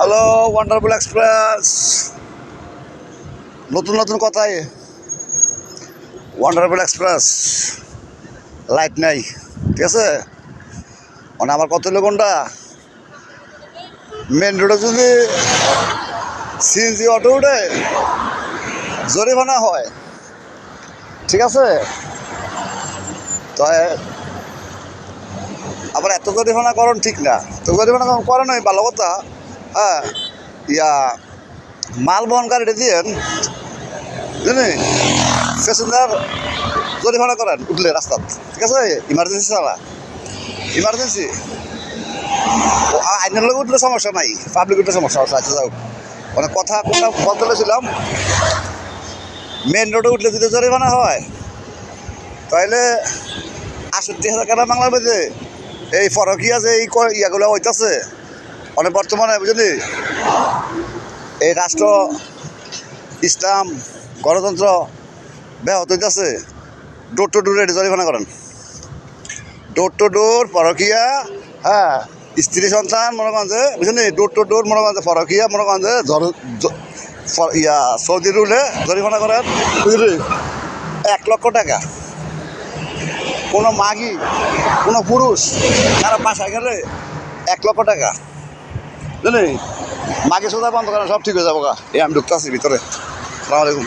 Hello wonderful express, নতুন নতুন কথাই। ওয়ান্ডারফুল এক্সপ্রেস লাইট নাই, ঠিক আছে। মানে আমার কত হলো কোনটা মেন রোডে যদি সিএনজি অটো উঠে জরিমানা হয়, ঠিক আছে। তো আবার এত জরিমানা করণ ঠিক না, তো জরিমানা করে নয় ভালো কথা। হ্যাঁ, ইয়া মাল বহনকারীটা দিয়েন বুঝলি, প্যাসেঞ্জার জরিমানা করেন উঠলে রাস্তাত, ঠিক আছে। ইমার্জেন্সি ছাড়া, ইমার্জেন্সি আইনের লোক উঠলে সমস্যা নাই, পাবলিক উঠলে সমস্যা হচ্ছে। আচ্ছা যাও, মানে কথা কোনটা বলতে লেছিলাম, মেন রোডে উঠলে যদি জরিমানা হয় তাহলে ৬৮,০০০ টাকা বাংলার মধ্যে এই ফরকিয়া যে এই ইয়াগুলো হইতেছে মানে বর্তমানে বুঝলি, এই রাষ্ট্র ইসলাম গণতন্ত্র ব্যাহত হইতেছে। ডোর টু ডোর জরিমানা করেন, ডোর টু ডোর ফরকিয়া। হ্যাঁ, স্ত্রী সন্তান মনে করেন যে বুঝলি, ডোর টু ডোর মনে করেন যে ফরকিয়া, মনে করেন যে ইয়া সৌদি রুলে জরিমানা করেন বুঝলি ১,০০,০০০ টাকা। কোনো মাগি কোনো পুরুষ তারা বাসায় গেলে ১,০০,০০০ টাকা বুঝলি। মাগে সোজা বন্ধ করেন, সব ঠিক হয়ে যাবো গা। এই আমি ঢুকতে আছি ভিতরে। আসসালামু আলাইকুম।